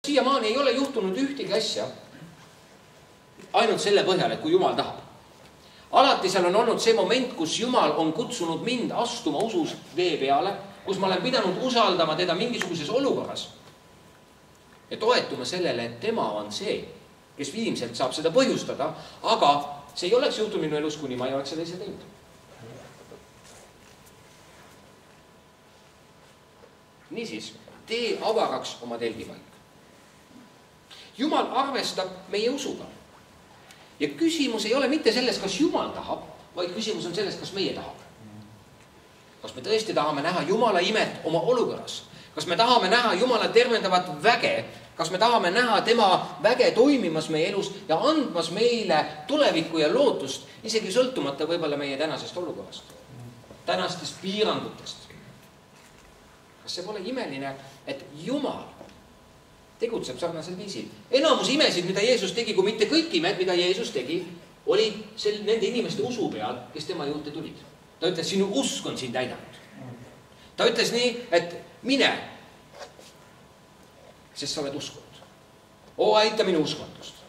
siiamaani ei ole juhtunud ühtegi asja ainult selle põhjal, et kui Jumal tahab. Alati seal on olnud see moment, kus Jumal on kutsunud mind astuma usus vee peale, kus ma olen pidanud usaldama teda mingisuguses olukorras ja toetuma sellele, et tema on see, kes viimselt saab seda põhjustada, aga see ei oleks juhtunud minu elus, kuni ma ei oleks seda ise teinud. Niisiis, tee avaraks oma telgipaik. Jumal arvestab meie usuga. Ja küsimus ei ole mitte selles, kas Jumal tahab, vaid küsimus on selles, kas meie tahab. Kas me tõesti tahame näha Jumala imet oma olukorras? Kas me tahame näha Jumala tervendavat väge? Kas me tahame näha tema väge toimimas meie elus ja andmas meile tulevikku ja lootust, isegi sõltumata võib-olla meie tänasest olukorrast, tänastest piirangutest? Kas see pole imeline, et Jumal tegutseb sarnasel viisil? Enamus imesid, mida Jeesus tegi, kui mitte kõik imed, mida Jeesus tegi, oli nende inimeste usu peal, kes tema juurde tulid. Ta ütles, sinu usk on sind täidanud. Ta ütles nii, et mine, sest sa oled uskunud. Aita minu uskmatust.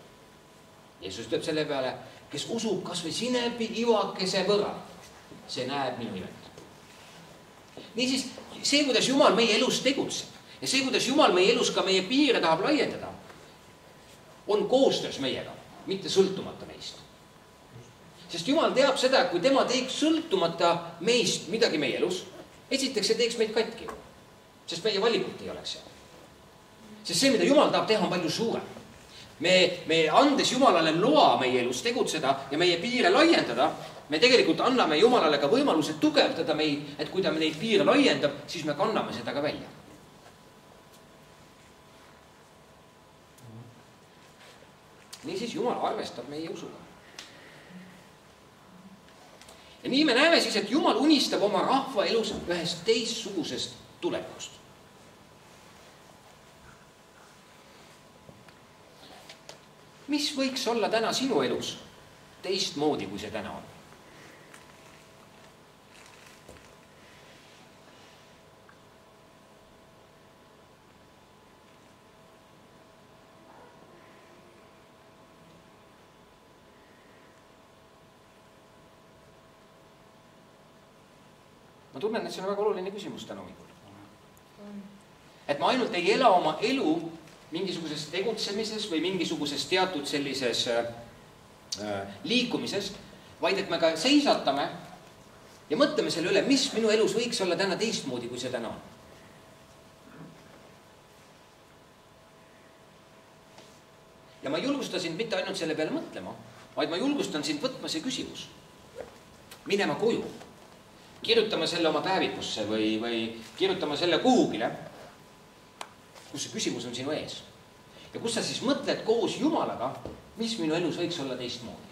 Jeesus ütleb selle peale, kes usub kas või sinepi ivakese võrra, see näeb minu imet. Niisiis, see, kuidas Jumal meie elus tegutseb ja see, kuidas Jumal meie elus ka meie piire tahab laiendada, on koostöös meiega, mitte sõltumata meist. Sest Jumal teab seda, et kui tema teeks sõltumata meist midagi meie elus, esiteks see teeks meid katki, sest meie valikut ei oleks seal. Sest see, mida Jumal tahab teha, on palju suurem. Me andes Jumalale loa meie elus tegutseda ja meie piire laiendada, me tegelikult anname Jumalale ka võimaluse tugevdada meid, et kui ta neid piire laiendab, siis me kanname seda ka välja. Niisiis Jumal arvestab meie usuga. Ja nii me näeme siis, et Jumal unistab oma rahva elus ühest teistsugusest tulekust. Mis võiks olla täna sinu elus teistmoodi, kui see täna on? Ma tunnen, et see on väga oluline küsimus täna hommikul. Et ma ainult ei ela oma elu mingisuguses tegutsemises või mingisuguses teatud sellises liikumises, vaid et me ka seisatame ja mõtleme selle üle, mis minu elus võiks olla täna teistmoodi, kui see täna on. Ja ma julgustan sind mitte ainult selle peale mõtlema, vaid ma julgustan sind võtma see küsimus. Minema koju. Kirjutama selle oma päevikusse või kirjutama selle kuhugile, kus see küsimus on sinu ees. Ja kus sa siis mõtled koos Jumalaga, mis minu elus võiks olla teistmoodi.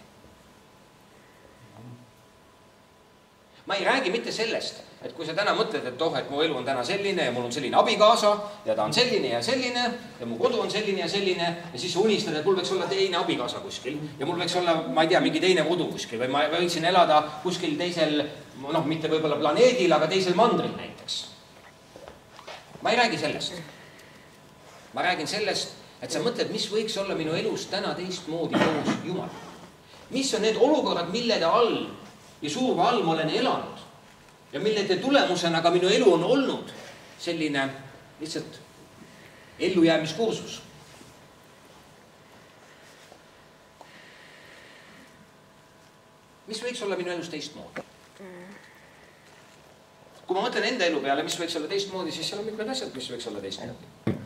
Ma ei räägi mitte sellest, et kui sa täna mõtled, et et mu elu on täna selline ja mul on selline abikaasa ja ta on selline ja mu kodu on selline ja selline ja siis sa unistad, et mul võiks olla teine abikaasa kuskil ja mul võiks olla, ma ei tea, mingi teine kodu kuskil või ma võiksin elada kuskil teisel, mitte võib-olla planeedil, aga teisel mandril näiteks. Ma ei räägi sellest. Ma räägin sellest, et sa mõtled, mis võiks olla minu elus täna teistmoodi koos Jumal. Mis on need olukorrad, millede all ja surve all ma olen elanud ja millede tulemusena ka minu elu on olnud selline lihtsalt ellujäämiskursus. Mis võiks olla minu elus teistmoodi? Kui ma mõtlen enda elu peale, mis võiks olla teistmoodi, siis seal on mitmed asjad, mis võiks olla teistmoodi.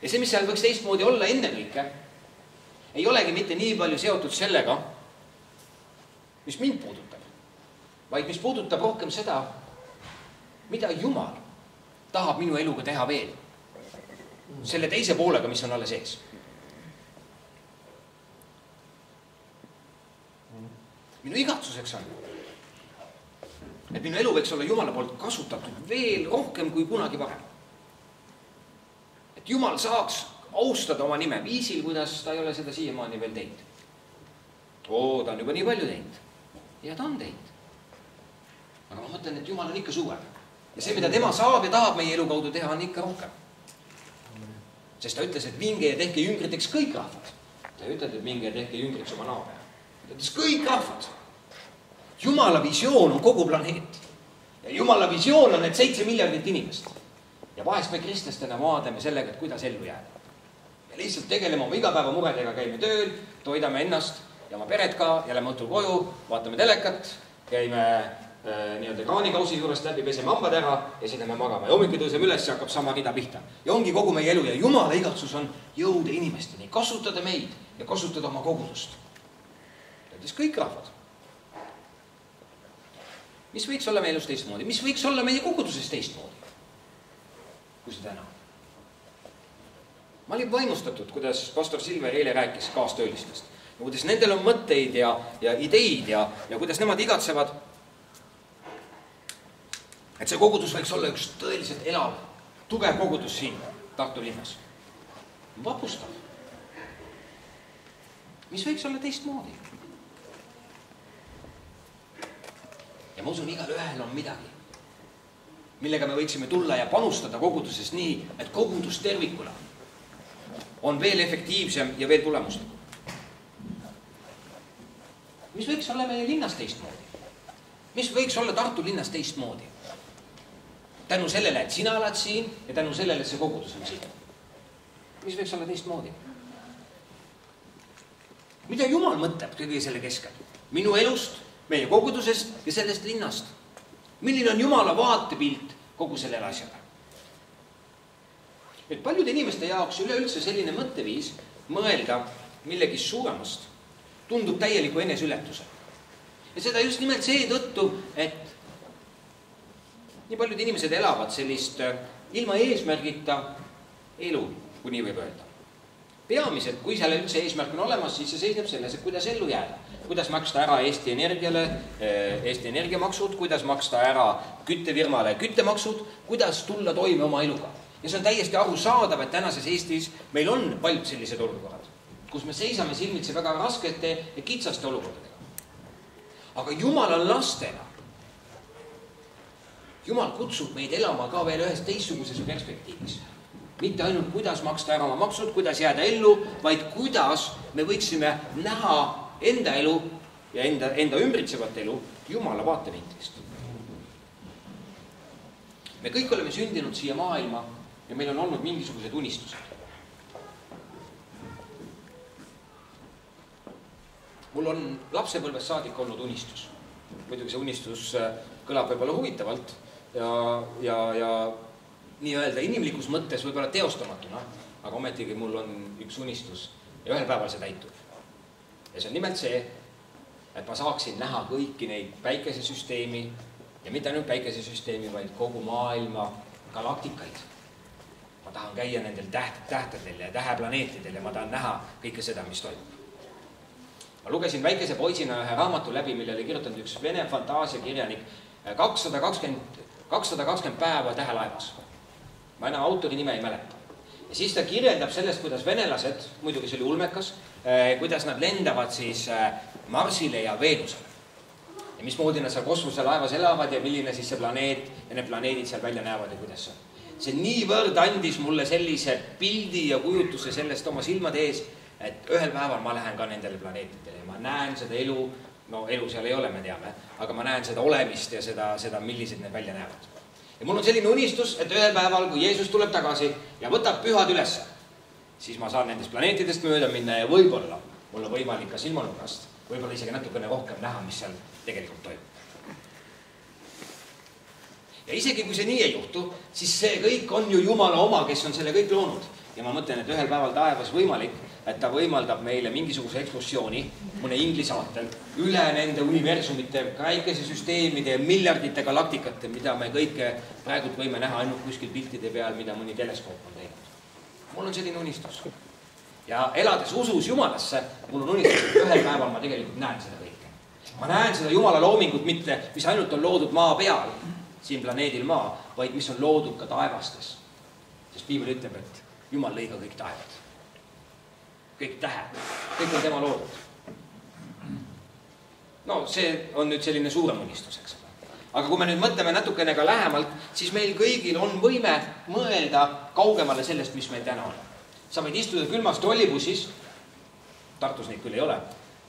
Ja see, mis seal võiks teistmoodi olla ennekõike, ei olegi mitte nii palju seotud sellega, mis mind puudutab, vaid mis puudutab rohkem seda, mida Jumal tahab minu eluga teha veel. Selle teise poolega, mis on alles ees. Minu igatsuseks on, et minu elu võiks olla Jumala poolt kasutatud veel rohkem kui kunagi varem. Et Jumal saaks austada oma nime viisil, kuidas ta ei ole seda siiamaani veel teinud. Ta on juba nii palju teinud. Ja ta on teinud. Aga ma mõtlen, et Jumal on ikka suurem. Ja see, mida tema saab ja tahab meie elu kaudu teha, on ikka rohkem. Sest ta ütles, et minge ja tehke jüngriteks kõik rahvad. Ta ei ütelnud, et minge ja tehke jüngriks oma naaber. Ta ütles kõik rahvad. Jumala visioon on kogu planeet. Ja Jumala visioon on need 7 miljardit inimest. Ja vahest me kristlastena vaadame sellega, et kuidas ellu jääda. Me lihtsalt tegeleme oma igapäeva muredega, käime tööl, toidame ennast ja oma peret ka, jälle õhtul koju, vaatame telekat, käime nii-öelda kraanikausi juurest läbi, peseme hambad ära ja siis lähme magama. Ja hommikul tõuseme üles ja hakkab sama rida pihta. Ja ongi kogu meie elu ja Jumala igatsus on jõuda inimesteni, kasutada meid ja kasutada oma kogudust. Ütles kõik rahvad. Mis võiks olla meie elus teistmoodi? Mis võiks olla meie koguduses teistmoodi? Kui see täna? Ma olin vaimustatud, kuidas pastor Silver eile rääkis kaastöölistest. Ja kuidas nendel on mõtteid ja ideid ja kuidas nemad igatsevad. Et see kogudus võiks olla üks tõeliselt elav, tugev kogudus siin Tartu linnas. Vapustav. Mis võiks olla teistmoodi? Ja ma usun, igal ühel on midagi, millega me võiksime tulla ja panustada koguduses nii, et kogudus tervikuna on veel efektiivsem ja veel tulemuslikum. Mis võiks olla meie linnas teistmoodi? Mis võiks olla Tartu linnas teistmoodi? Tänu sellele, et sina oled siin ja tänu sellele, et see kogudus on siin. Mis võiks olla teistmoodi? Mida Jumal mõtleb kõige selle keskel? Minu elust, meie kogudusest ja sellest linnast. Milline on Jumala vaatepilt kogu sellele asjale? Et paljude inimeste jaoks üleüldse selline mõtteviis mõelda millegist suuremast tundub täieliku enesületuse. Ja seda just nimelt seetõttu, et nii paljud inimesed elavad sellist ilma eesmärgita elu, kui nii võib öelda. Peamiselt, kui seal üldse eesmärk on olemas, siis see seisneb selles, et kuidas ellu jääda. Kuidas maksta ära Eesti Energiale Eesti energiamaksud, kuidas maksta ära küttefirmale küttemaksud, kuidas tulla toime oma eluga. Ja see on täiesti arusaadav, et tänases Eestis meil on paljud sellised olukorrad, kus me seisame silmitsi väga raskete ja kitsaste olukordadega. Aga Jumala lastena, Jumal kutsub meid elama ka veel ühes teistsuguses perspektiivis. Mitte ainult kuidas maksta ära oma maksud, kuidas jääda ellu, vaid kuidas me võiksime näha enda elu ja enda ümbritsevat elu Jumala vaatevinklist. Me kõik oleme sündinud siia maailma ja meil on olnud mingisugused unistused. Mul on lapsepõlvest saadik olnud unistus. Muidugi see unistus kõlab võib-olla huvitavalt ja nii-öelda inimlikus mõttes võib-olla teostamatuna, aga ometigi mul on üks unistus ja ühel päeval see täitub. Ja see on nimelt see, et ma saaksin näha kõiki neid päikesesüsteemi ja mitte ainult päikesesüsteemi, vaid kogu maailma galaktikaid. Ma tahan käia nendel tähtedel ja täheplaneetidel ja ma tahan näha kõike seda, mis toimub. Ma lugesin väikese poisina ühe raamatu läbi, mille oli kirjutanud üks Vene fantaasiakirjanik 220 päeva tähelaevas. Ma enam autori nime ei mäleta. Ja siis ta kirjeldab sellest, kuidas venelased, muidugi see oli ulmekas, kuidas nad lendavad siis Marsile ja Veenusele. Ja mismoodi nad seal kosmoselaevas elavad ja milline siis see planeet ja need planeedid seal välja näevad ja kuidas see on. See niivõrd andis mulle sellise pildi ja kujutuse sellest oma silmade ees, et ühel päeval ma lähen ka nendele planeetidele ja ma näen seda elu, no elu seal ei ole, me teame, aga ma näen seda olemist ja seda millised need välja näevad. Ja mul on selline unistus, et ühel päeval, kui Jeesus tuleb tagasi ja võtab pühad ülesse, siis ma saan nendest planeetidest mööda minna ja võib-olla mul on võimalik ka silmanurgast, võib-olla isegi natukene rohkem näha, mis seal tegelikult toimub. Ja isegi kui see nii ei juhtu, siis see kõik on ju Jumala oma, kes on selle kõik loonud. Ja ma mõtlen, et ühel päeval taevas võimalik, et ta võimaldab meile mingisuguse ekskursiooni mõne inglisaatel üle nende universumite, päikesesüsteemide ja miljardite galaktikate, mida me kõike praegult võime näha ainult kuskil piltide peal, mida mõni teleskoop on teinud. Mul on selline unistus. Ja elades usus Jumalasse, mul on unistus, et ühel päeval ma tegelikult näen seda kõike. Ma näen seda Jumala loomingut mitte, mis ainult on loodud maa peal, siin planeedil maa, vaid mis on loodud ka taevastes. Sest Piibel ütleb, et Jumal lõi ka kõik taevad. Kõik tähed, kõik on tema loodud. No see on nüüd selline suurem unistus, eks. aga kui me nüüd mõtleme natukene ka lähemalt, siis meil kõigil on võime mõelda kaugemale sellest, mis meil täna on. Sa võid istuda külmas trollibussis, Tartus neid küll ei ole,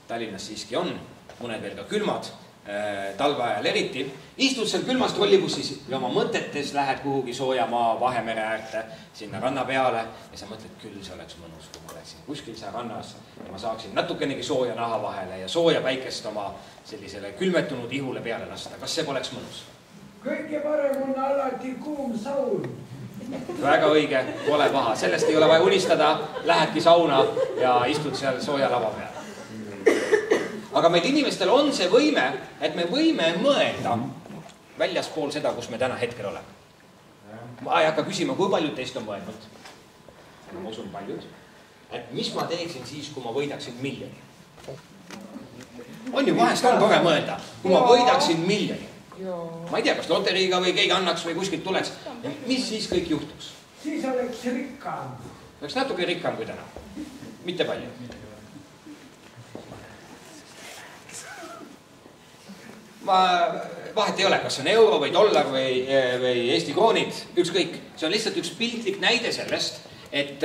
Tallinnas siiski on, mõned veel ka külmad, talve ajal eriti. Istud seal külmas trollibussis ja oma mõtetes lähed kuhugi sooja maa Vahemere äärte, sinna ranna peale ja sa mõtled, küll see oleks mõnus, kui ma oleksin kuskil seal rannas ja ma saaksin natukenegi sooja naha vahele ja sooja päikest oma sellisele külmetunud ihule peale lasta. Kas see poleks mõnus? Kõige parem on alati kuum saun. Väga õige, pole paha. Sellest ei ole vaja unistada, lähedki sauna ja istud seal sooja lava peale. Aga meil inimestel on see võime, et me võime mõelda väljaspool seda, kus me täna hetkel oleme. Ma ei hakka küsima, kui paljud teist on mõelnud. Ma usun paljud. Et mis ma teeksin siis, kui ma võidaksin miljoni? On ju, vahest on tore mõelda, kui ma võidaksin miljoni. Ma ei tea, kas loteriiga või keegi annaks või kuskilt tuleks. Mis siis kõik juhtuks? Siis oleks rikkam. Oleks natuke rikkam kui täna. Mitte palju. Vahet ei ole, kas on euro või dollar või Eesti kroonid, ükskõik. See on lihtsalt üks piltlik näide sellest, et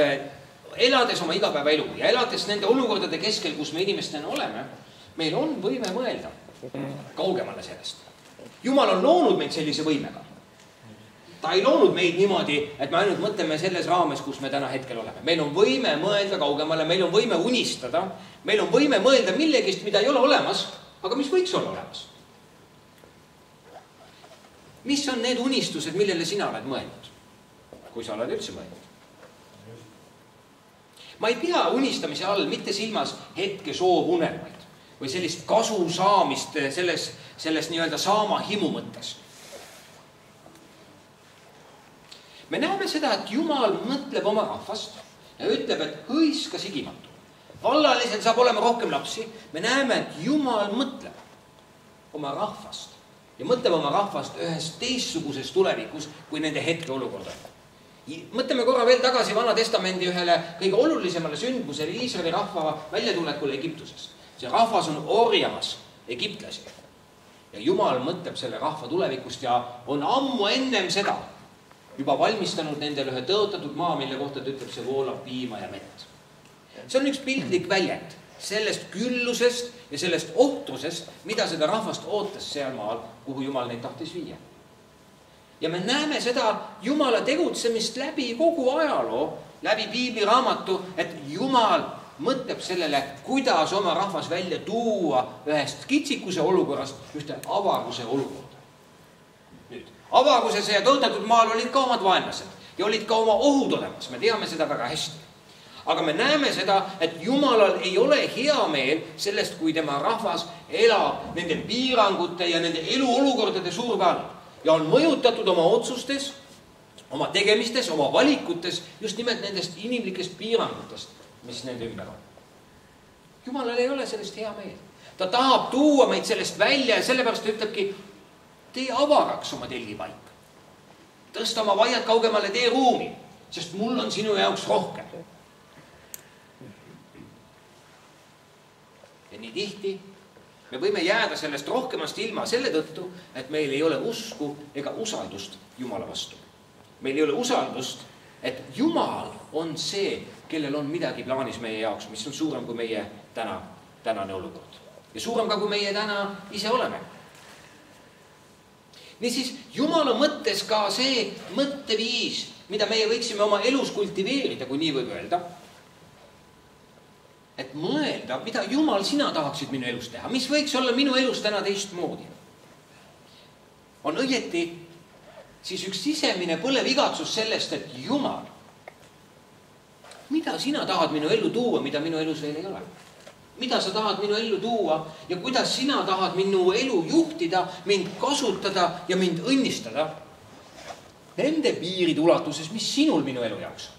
elades oma igapäevaelu ja elades nende olukordade keskel, kus me inimestena oleme, meil on võime mõelda kaugemale sellest. Jumal on loonud meid sellise võimega. Ta ei loonud meid niimoodi, et me ainult mõtleme selles raames, kus me täna hetkel oleme. Meil on võime mõelda kaugemale, meil on võime unistada, meil on võime mõelda millegist, mida ei ole olemas, aga mis võiks olla olemas. Mis on need unistused, millele sina oled mõelnud? Kui sa oled üldse mõelnud. Ma ei pea unistamise all mitte silmas hetke soovunelmaid või sellist kasu saamist selles nii-öelda saama himu mõttes. Me näeme seda, et Jumal mõtleb oma rahvast ja ütleb, et hõiska sigimatu. Vallalisel saab olema rohkem lapsi. Me näeme, et Jumal mõtleb oma rahvast. Ja mõtleme oma rahvast ühes teistsuguses tulevikus, kui nende hetke olukord on. Mõtleme korra veel tagasi Vana Testamendi ühele kõige olulisemale sündmusele Iisraeli rahva väljatulekule Egiptusest. See rahvas on orjamas egiptlasi. Ja Jumal mõtleb selle rahva tulevikust ja on ammu ennem seda juba valmistanud nendele ühe tõotatud maa, mille kohta ta ütleb, see voolab piima ja mett. See on üks piltlik väljend sellest küllusest ja sellest ohtrusest, mida seda rahvast ootas seal maal, kuhu Jumal neid tahtis viia. Ja me näeme seda Jumala tegutsemist läbi kogu ajaloo, läbi Piibli raamatu, et Jumal mõtleb sellele, kuidas oma rahvas välja tuua ühest kitsikuse olukorrast ühte avaruse olukorda. Nüüd, avarusese ja tõotatud maal olid ka omad vaenlased ja olid ka oma ohud olemas, me teame seda väga hästi. Aga me näeme seda, et Jumalal ei ole hea meel sellest, kui tema rahvas elab nende piirangute ja nende eluolukordade surve all ja on mõjutatud oma otsustes, oma tegemistes, oma valikutes just nimelt nendest inimlikest piirangutest, mis nende ümber on. Jumalal ei ole sellest hea meel. Ta tahab tuua meid sellest välja ja sellepärast ta ütlebki, tee avaraks oma telgipaik. Tõsta oma vaiad kaugemale, tee ruumi, sest mul on sinu jaoks rohkem. Ja nii tihti me võime jääda sellest rohkemast ilma selle tõttu, et meil ei ole usku ega usaldust Jumala vastu. Meil ei ole usaldust, et Jumal on see, kellel on midagi plaanis meie jaoks, mis on suurem kui meie tänane olukord. Ja suurem ka, kui meie täna ise oleme. Niisiis, Jumala mõttes ka see mõtteviis, mida meie võiksime oma elus kultiveerida, kui nii võib öelda, et mõelda, mida Jumal sina tahaksid minu elus teha, mis võiks olla minu elus täna teistmoodi. On õieti siis üks sisemine põlev igatsus sellest, et Jumal, mida sina tahad minu ellu tuua, mida minu elus veel ei ole? Mida sa tahad minu ellu tuua ja kuidas sina tahad minu elu juhtida, mind kasutada ja mind õnnistada nende piiride ulatuses, mis sinul minu elu jaoks on.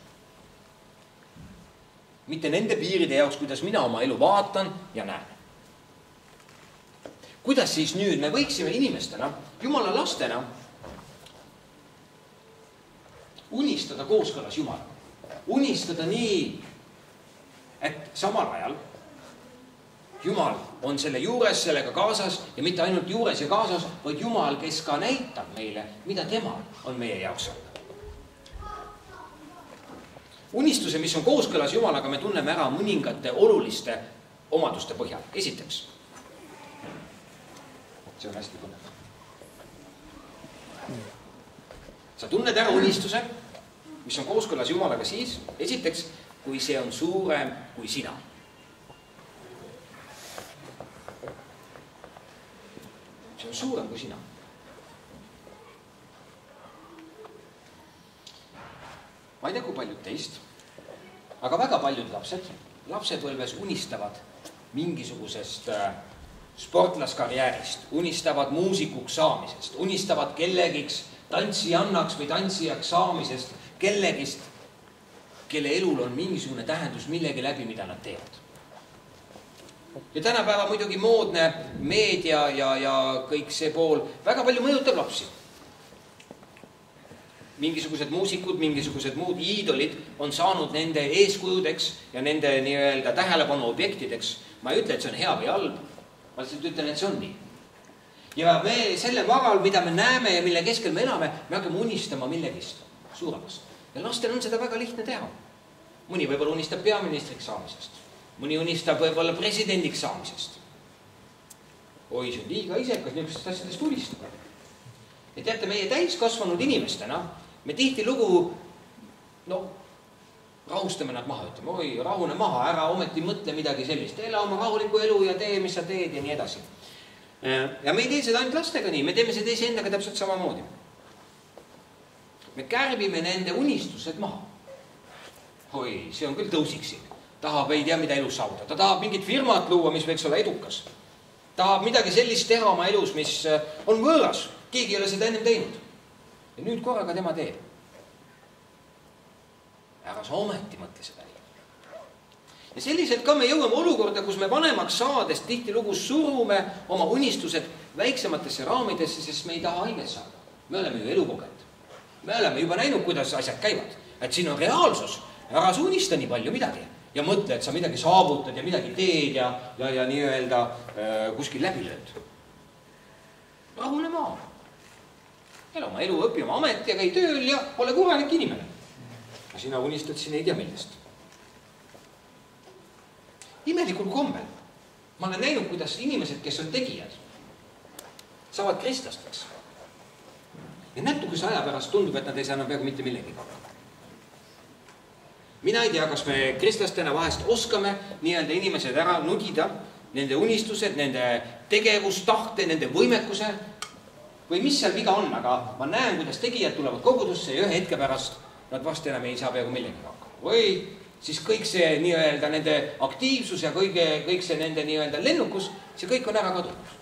Mitte nende piiride jaoks, kuidas mina oma elu vaatan ja näen. Kuidas siis nüüd me võiksime inimestena, Jumala lastena, unistada kooskõlas Jumala. Unistada nii, et samal ajal Jumal on selle juures, sellega kaasas ja mitte ainult juures ja kaasas, vaid Jumal, kes ka näitab meile, mida tema on meie jaoks olnud. Unistuse, mis on kooskõlas Jumalaga, me tunneme ära mõningate oluliste omaduste põhjal. Esiteks, see on hästi põnev. Sa tunned ära unistuse, mis on kooskõlas Jumalaga siis, esiteks, kui see on suurem kui sina. See on suurem kui sina. Ma ei tea, kui paljud teist, aga väga paljud lapsepõlves unistavad mingisugusest sportlaskarjäärist, unistavad muusikuks saamisest, unistavad kellegiks tantsijannaks või tantsijaks saamisest, kellegist, kelle elul on mingisugune tähendus millegi läbi, mida nad teevad. Ja tänapäeva muidugi moodne meedia ja kõik see pool väga palju mõjutab lapsi. Mingisugused muusikud, mingisugused muud iidolid on saanud nende eeskujudeks ja nende nii-öelda tähelepanu objektideks. Ma ei ütle, et see on hea või halb, ma lihtsalt ütlen, et see on nii. Ja me selle varal, mida me näeme ja mille keskel me elame, me hakkame unistama millegist suuremast. Ja lastel on seda väga lihtne teha. Mõni võib-olla unistab peaministriks saamisest. Mõni unistab võib-olla presidendiks saamisest. Oi, see on liiga isekas, niisugustest asjadest unistada. Ja teate, meie täiskasvanud inimestena, me tihti lugu, rahustame nad maha, ütleme, oi, rahune maha, ära ometi mõtle midagi sellist. Ela oma rahuliku elu ja tee, mis sa teed ja nii edasi. Ja me ei tee seda ainult lastega nii, me teeme seda endaga täpselt samamoodi. Me kärbime nende unistused maha. Oi, see on küll tõusiksik. Tahab ei tea, mida elus saavutada. Ta tahab mingit firmat luua, mis võiks olla edukas. Tahab midagi sellist teha oma elus, mis on võõras. Keegi ei ole seda ennem teinud. Ja nüüd korraga tema teeb. Ära sa ometi mõtle seda nii. Ja selliselt ka me jõuame olukorda, kus me vanemaks saades tihti lugu surume oma unistused väiksematesse raamidesse, sest me ei taha haiget saada. Me oleme ju elukogenud. Me oleme juba näinud, kuidas asjad käivad. Et siin on reaalsus. Ära sa unista nii palju midagi. Ja mõtle, et sa midagi saavutad ja midagi teed ja nii-öelda kuskil läbi lööd. Rahune maa. Ela oma elu, õpi oma amet ja käi tööl ja ole korralik inimene. Ja sina unistad siin ei tea millest. Imelikul kombel. Ma olen näinud, kuidas inimesed, kes on tegijad, saavad kristlasteks. Ja natukese aja pärast tundub, et nad ei saa enam peaaegu mitte millegi hakkama. Mina ei tea, kas me kristlastena vahest oskame nii-öelda inimesed ära nudida, nende unistused, nende tegevustahte, nende võimekuse või mis seal viga on, aga ma näen, kuidas tegijad tulevad kogudusse ja ühe hetke pärast nad vast enam ei saa peaaegu millegi hakkama. Või siis kõik see nii-öelda nende aktiivsus ja kõik see nende nii-öelda lennukus, see kõik on ära kadunud.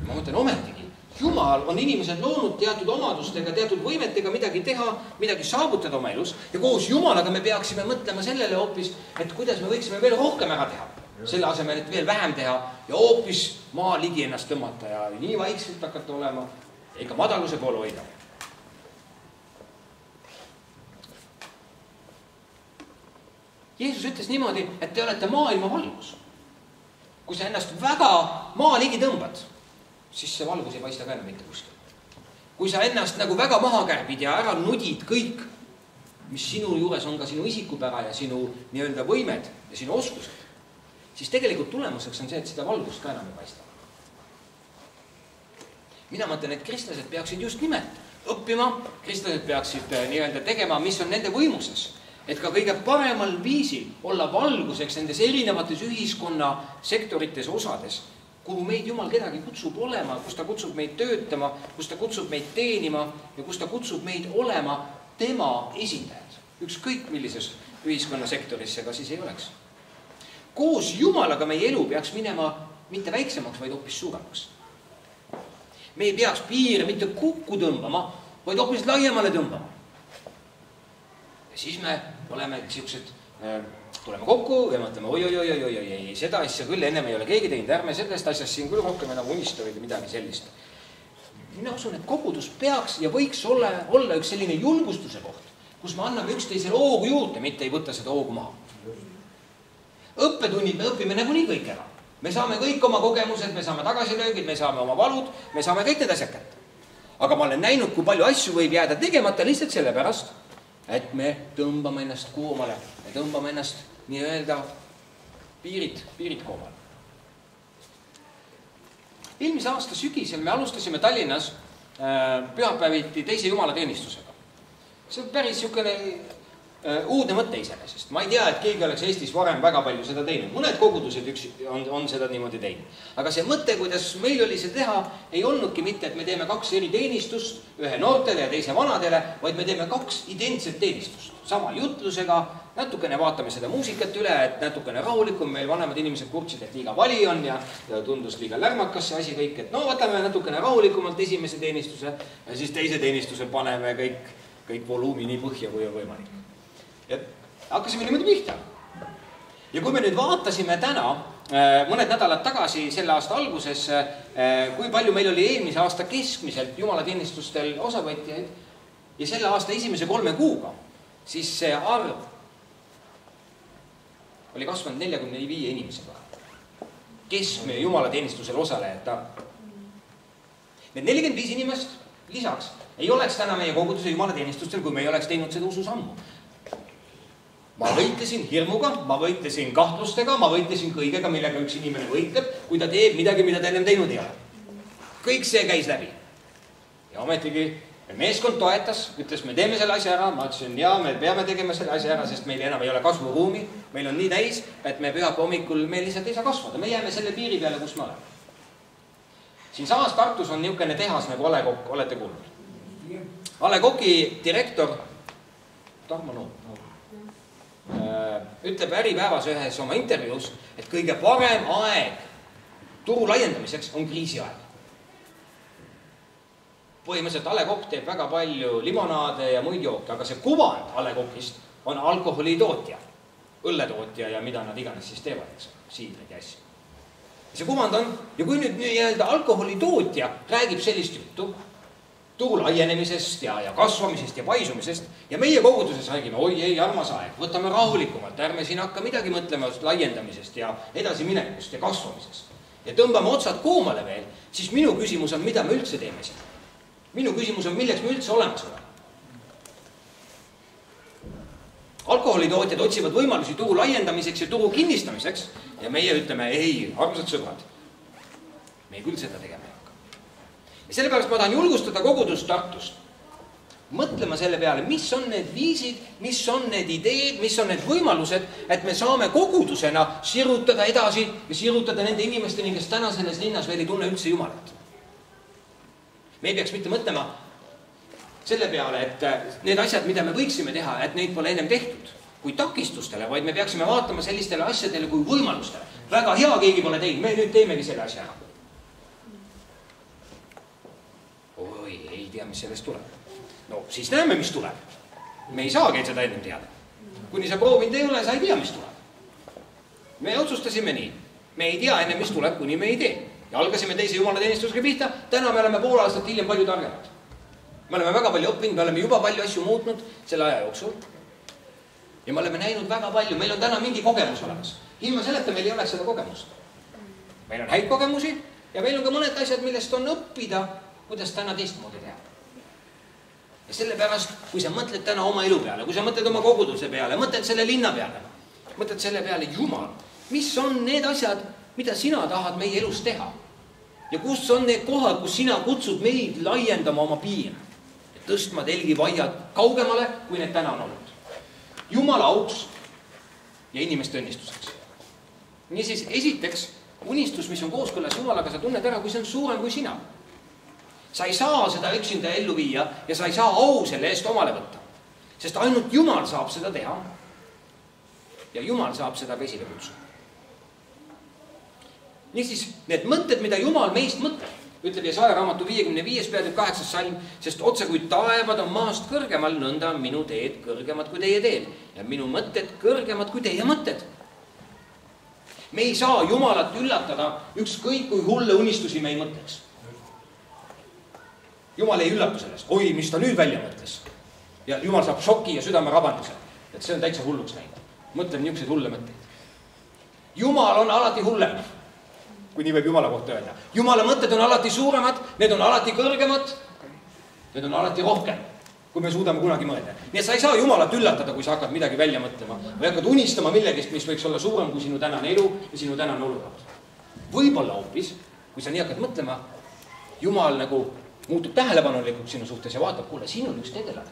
Ma mõtlen ometigi. Jumal on inimesed loonud teatud omadustega, teatud võimetega midagi teha, midagi saavutada oma elus ja koos Jumalaga me peaksime mõtlema sellele hoopis, et kuidas me võiksime veel rohkem ära teha. Selle asemel, et veel vähem teha ja hoopis maa ligi ennast tõmmata ja nii vaikselt hakata olema ja ikka madaluse poole hoida. Jeesus ütles niimoodi, et te olete maailma valgus. Kui sa ennast väga maa ligi tõmbad, siis see valgus ei paista ka enam mitte kuskil. Kui sa ennast nagu väga maha kärbid ja ära nudid kõik, mis sinu juures on ka sinu isikupära ja sinu nii-öelda võimed ja sinu oskused, siis tegelikult tulemuseks on see, et seda valgust ka enam ei paista. Mina mõtlen, et kristlased peaksid just nimelt õppima, kristlased peaksid nii-öelda tegema, mis on nende võimuses, et ka kõige paremal viisil olla valguseks nendes erinevates ühiskonna sektorites osades, kuhu meid Jumal kedagi kutsub olema, kus ta kutsub meid töötama, kus ta kutsub meid teenima ja kus ta kutsub meid olema tema esindajad. Ükskõik millises ühiskonnasektoris see ka siis ei oleks. Koos Jumalaga meie elu peaks minema mitte väiksemaks, vaid hoopis suuremaks. Me ei peaks piire mitte kukku tõmbama, vaid hoopis laiemale tõmbama. Ja siis me oleme siuksed, tuleme kokku ja mõtleme, oi, seda asja küll ennem ei ole keegi teinud, ärme sellest asjast siin küll rohkem enam unistavid või midagi sellist. Mina usun, et kogudus peaks ja võiks olla üks selline julgustuse koht, kus me anname üksteisele hoogu juurde, mitte ei võta seda hoogu maha. õppetunnid me õpime nagunii kõik ära. Me saame kõik oma kogemused, me saame tagasilöögid, me saame oma valud, me saame kõik need asjad kätte. Aga ma olen näinud, kui palju asju võib jääda tegemata lihtsalt sellepärast, et me tõmbame ennast koomale. Me tõmbame ennast nii-öelda piirid koomale. Eelmise aasta sügisel me alustasime Tallinnas pühapäeviti teise jumalateenistusega. See on päris niisugune uudne mõte iseenesest. Ma ei tea, et keegi oleks Eestis varem väga palju seda teinud. Mõned kogudused on seda niimoodi teinud. Aga see mõte, kuidas meil oli see teha, ei olnudki mitte, et me teeme 2 eri teenistust, ühe noortele ja teise vanadele, vaid me teeme 2 identset teenistust. Sama jutlusega, natukene vaatame seda muusikat üle, et natukene rahulikum, meil vanemad inimesed kurtsid, et liiga vali on ja tundus liiga lärmakas see asi kõik, et no võtame natukene rahulikumalt esimese teenistuse ja siis teise teenistuse paneme kõik voluumi nii põhja, kui on võimalik. Ja hakkasime niimoodi pihta. Ja kui me nüüd vaatasime täna, mõned nädalad tagasi, selle aasta alguses, kui palju meil oli eelmise aasta keskmiselt jumalateenistustel osavõtjaid ja selle aasta esimese 3 kuuga, siis see arv oli kasvanud 45 inimesega. Keskmine jumalateenistusel osalejate arv. Need 45 inimest lisaks ei oleks täna meie koguduse jumalateenistustel, kui me ei oleks teinud seda ususammu. Ma võitlesin hirmuga, ma võitlesin kahtlustega, ma võitlesin kõigega, millega üks inimene võitleb, kui ta teeb midagi, mida ta ennem teinud ei ole. Kõik see käis läbi. Ja ometigi meeskond toetas, ütles, me teeme selle asja ära, ma ütlesin, ja me peame tegema selle asja ära, sest meil enam ei ole kasvuruumi, meil on nii täis, et me pühapa hommikul me lihtsalt ei saa kasvada, me jääme selle piiri peale, kus me oleme. Siin samas Tartus on niisugune tehas nagu A. Le Coq, olete kuulnud? A. Le Coqi direktor Tarmo Noot ütleb Äripäevas ühes oma intervjuus, et kõige parem aeg turu laiendamiseks on kriisiaeg. Põhimõtteliselt A. Le Coq teeb väga palju limonaade ja muid jooke, aga see kuvand A. Le Coqist on alkoholitootja, õlletootja ja mida nad iganes siis teevad, eks, siidrid ja asju. See kuvand on, ja kui nüüd nii-öelda alkoholitootja räägib sellist juttu, turu laienemisest ja kasvamisest ja paisumisest ja meie koguduses räägime, oi ei, armas aeg, võtame rahulikumalt, ärme siin hakka midagi mõtlema laiendamisest ja edasi minekust ja kasvamisest ja tõmbame otsad koomale veel, siis minu küsimus on, mida me üldse teeme siin. Minu küsimus on, milleks me üldse olemas oleme. Alkoholitootjad otsivad võimalusi turu laiendamiseks ja turu kinnistamiseks ja meie ütleme, ei, armsad sõbrad, me küll seda tegema. Ja sellepärast ma tahan julgustada kogudust Tartust mõtlema selle peale, mis on need viisid, mis on need ideed, mis on need võimalused, et me saame kogudusena sirutada edasi ja sirutada nende inimesteni, kes täna selles linnas veel ei tunne üldse Jumalat. Me ei peaks mitte mõtlema selle peale, et need asjad, mida me võiksime teha, et neid pole ennem tehtud kui takistustele, vaid me peaksime vaatama sellistele asjadele kui võimalustele. Väga hea, keegi pole teinud, me nüüd teemegi selle asja ära. Oi, ei tea, mis sellest tuleb. No siis näeme, mis tuleb. Me ei saagi seda ennem teada. Kuni sa proovinud ei ole, sa ei tea, mis tuleb. Me otsustasime nii. Me ei tea ennem, mis tuleb, kuni me ei tee. Ja algasime teise jumalateenistusega pihta. Täna me oleme pool aastat hiljem palju targemad. Me oleme väga palju õppinud, me oleme juba palju asju muutnud selle aja jooksul. Ja me oleme näinud väga palju. Meil on täna mingi kogemus olemas. Ilma selleta meil ei oleks seda kogemust. Meil on häid kogemusi ja meil on ka mõned asjad, millest on õppida, kuidas täna teistmoodi teha. Ja sellepärast, kui sa mõtled täna oma elu peale, kui sa mõtled oma koguduse peale, mõtled selle linna peale, mõtled selle peale, Jumal, mis on need asjad, mida sina tahad meie elus teha? Ja kus on need kohad, kus sina kutsud meid laiendama oma piir, tõstma telgivaiad kaugemale, kui need täna on olnud. Jumala auks ja inimeste õnnistuseks. Niisiis, esiteks, unistus, mis on kooskõlas Jumalaga, sa tunned ära, kui see on suurem kui sina. Sa ei saa seda üksinda ellu viia ja sa ei saa au selle eest omale võtta. Sest ainult Jumal saab seda teha ja Jumal saab seda ka esile kutsuda. Niisiis, need mõtted, mida Jumal meist mõtleb, ütleb Jesaja raamatu 55. peatükk 8. salm, sest otse kui taevad on maast kõrgemal, nõnda on minu teed kõrgemad kui teie teed ja minu mõtted kõrgemad kui teie mõtted. Me ei saa Jumalat üllatada ükskõik kui hulle unistusi me ei mõtleks. Jumal ei üllatu sellest. Oi, mis ta nüüd välja mõtles. Ja Jumal saab šoki ja südame rabanduse. Et see on täitsa hulluks näinud. Mõtleb niisuguseid hulle mõtteid. Jumal on alati hullem, kui nii võib Jumala kohta öelda. Jumala mõtted on alati suuremad, need on alati kõrgemad, need on alati rohkem, kui me suudame kunagi mõelda. Nii et sa ei saa Jumalat üllatada, kui sa hakkad midagi välja mõtlema või hakkad unistama millegist, mis võiks olla suurem kui sinu tänane elu ja sinu tänane olukord. Võib-olla hoopis, kui sa nii hakkad mõtlema, Jumal nagu muutub tähelepanulikuks sinu suhtes ja vaatab, kuule, siin on üks tegelane,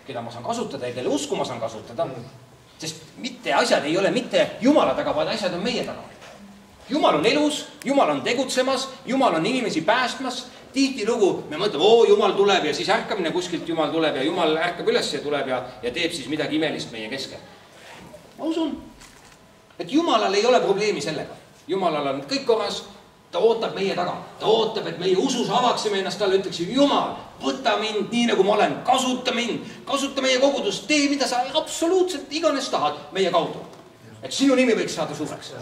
keda ma saan kasutada ja kelle usku ma saan kasutada. Sest mitte asjad ei ole mitte Jumala taga, vaid asjad on meie taga. Jumal on elus, Jumal on tegutsemas, Jumal on inimesi päästmas. Tihtilugu me mõtleme, Jumal tuleb ja siis ärkamine kuskilt Jumal tuleb ja Jumal ärkab üles ja tuleb ja teeb siis midagi imelist meie keskel. Ma usun, et Jumalal ei ole probleemi sellega. Jumalal on kõik korras, ta ootab meie taga. Ta ootab, et meie usus avaksime ennast talle, ütleksime, Jumal, võta mind nii nagu ma olen, kasuta mind, kasuta meie kogudust, tee mida sa absoluutselt iganes tahad meie kaudu. Et sinu nimi võiks saada suureks.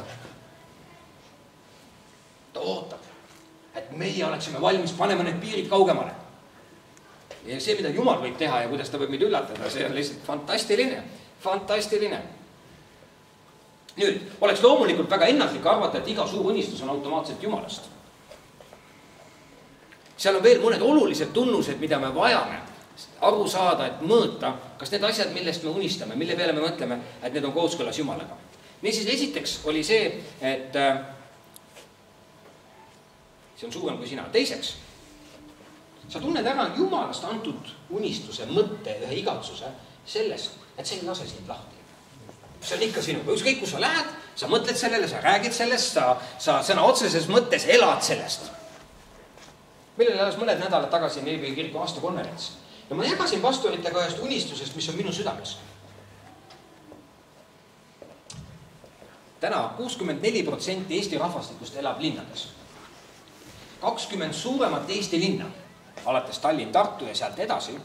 Ta ootab, et meie oleksime valmis panema need piirid kaugemale. Ja see, mida Jumal võib teha ja kuidas ta võib meid üllatada, see on lihtsalt fantastiline. Fantastiline. Nüüd, oleks loomulikult väga ennatlik arvata, et iga suur unistus on automaatselt Jumalast. Seal on veel mõned olulised tunnused, mida me vajame aru saada, et mõõta, kas need asjad, millest me unistame, mille peale me mõtleme, et need on kooskõlas Jumalaga. Niisiis, esiteks oli see, et see on suurem kui sina. Teiseks, sa tunned ära Jumalast antud unistuse, mõtte, ühe igatsuse sellest, et see ei lase sind lahti. See on ikka sinu. Ükskõik, kus sa lähed, sa mõtled sellele, sa räägid sellest, sa sõna otseses mõttes elad sellest. Meil oli alles mõned nädalad tagasi Neebi kiriku aastakonverents ja ma jagasin pastoritega ühest unistusest, mis on minu südames. Täna 64% Eesti rahvastikust elab linnades. 20 suuremat Eesti linna, alates Tallinn, Tartu ja sealt edasi,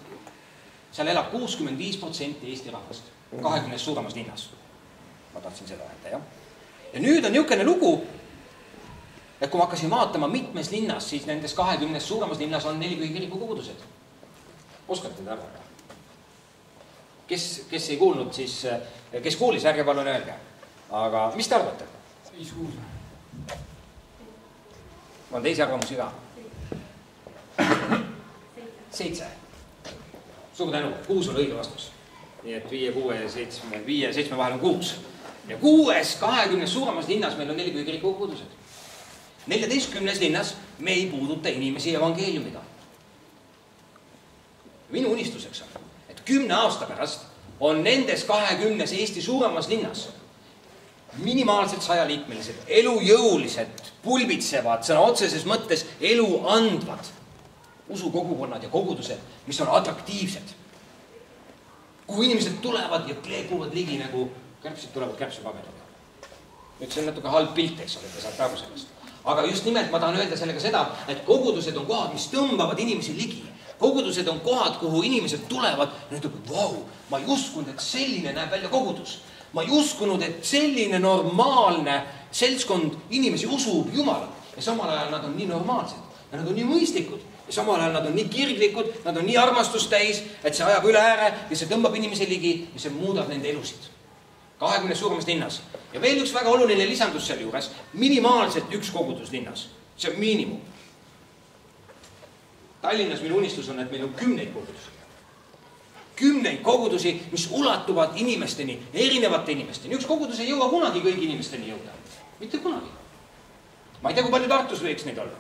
seal elab 65% Eesti rahvast, 20 suuremas linnas. Ma tahtsin seda öelda, jah. Ja nüüd on niisugune lugu, et kui ma hakkasin vaatama mitmes linnas, siis nendes 20 suuremas linnas on 4 kiriku kogudused. Oskate te arvata? Kes ei kuulnud, siis, kes kuulis, ärge palun öelge. Aga mis te arvate? 5-6. Ma on teisi arvamusi ka. 7. Suur tänu, 6 on õige vastus. Nii et 5, 6 ja 7, 5 ja 7 vahel on 6. Ja 6 20 suuremas linnas meil on 4 kiriku kogudused. 14 linnas me ei puuduta inimesi evangeeliumiga. Minu unistuseks on, et 10 aasta pärast on nendes 20 Eesti suuremas linnas minimaalselt 100-liikmelised, elujõulised, pulbitsevad, sõna otseses mõttes elu andvad usukogukonnad ja kogudused, mis on atraktiivsed. Kuhu inimesed tulevad ja kleepuvad ligi nagu kärbsid tulevad kärbsepagedega. Nüüd see on natuke halb pilt, eks ole, te saate aru sellest. Aga just nimelt ma tahan öelda sellega seda, et kogudused on kohad, mis tõmbavad inimesi ligi. Kogudused on kohad, kuhu inimesed tulevad ja nüüd ütlevad, vau, ma ei uskunud, et selline näeb välja kogudus. Ma ei uskunud, et selline normaalne seltskond inimesi usub Jumalat ja samal ajal nad on nii normaalsed ja nad on nii mõistlikud ja samal ajal nad on nii kirglikud, nad on nii armastustäis, et see ajab üle ääre ja see tõmbab inimesi ligi ja see muudab nende elusid. 20 suuremas linnas. Ja veel üks väga oluline lisandus selle juures, minimaalselt üks kogudus linnas. See on miinimum. Tallinnas minu unistus on, et meil on 10 kogudusi. 10 kogudusi, mis ulatuvad inimesteni, erinevate inimesteni. Üks kogudus ei jõua kunagi kõigi inimesteni jõuda. Mitte kunagi. Ma ei tea, kui palju Tartus võiks neid olla.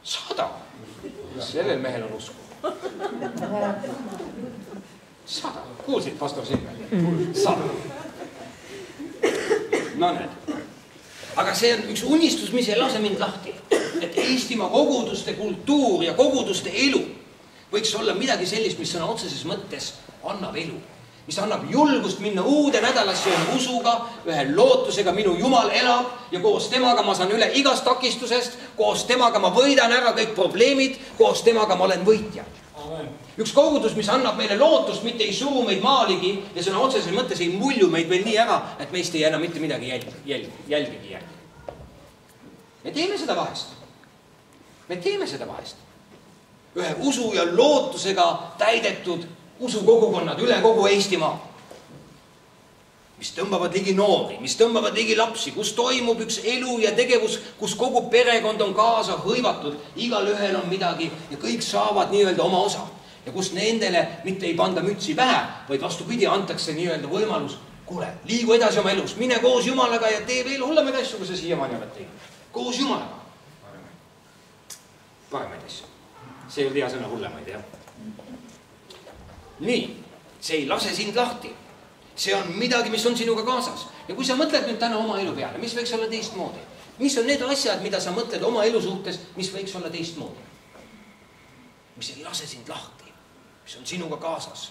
100. Sellel mehel on usku. 100. Kuulsid, pastor Silver? 100. No need. Aga see on üks unistus, mis ei lase mind lahti. Et Eestimaa koguduste kultuur ja koguduste elu võiks olla midagi sellist, mis on otseses mõttes annab elu. Mis annab julgust minna uude nädalasse usuga, ühe lootusega minu Jumal elab ja koos temaga ma saan üle igast takistusest, koos temaga ma võidan ära kõik probleemid, koos temaga ma olen võitja. Üks kogudus, mis annab meile lootust, mitte ei suru meid maaligi ja sõna otseses mõttes ei mulju meid veel nii ära, et meist ei enam mitte midagi jälgigi. Me teeme seda vahest. Me teeme seda vahest. Ühe usu ja lootusega täidetud usukogukonnad üle kogu Eestimaa. mis tõmbavad ligi noori, mis tõmbavad ligi lapsi, kus toimub üks elu ja tegevus, kus kogu perekond on kaasa hõivatud, igal ühel on midagi ja kõik saavad nii-öelda oma osa. Ja kus nendele mitte ei panda mütsi pähe, vaid vastupidi antakse nii-öelda võimalus, kuule, liigu edasi oma elus, mine koos Jumalaga ja tee veel hullemaid asju, kui sa siiamaani oled teinud. Koos Jumalaga. Paremaid asju. See ei ole hea sõna hullemaid, jah. Nii, see ei lase sind lahti. See on midagi, mis on sinuga kaasas. Ja kui sa mõtled nüüd täna oma elu peale, mis võiks olla teistmoodi? Mis on need asjad, mida sa mõtled oma elu suhtes, mis võiks olla teistmoodi? Mis ei lase sind lahti, mis on sinuga kaasas.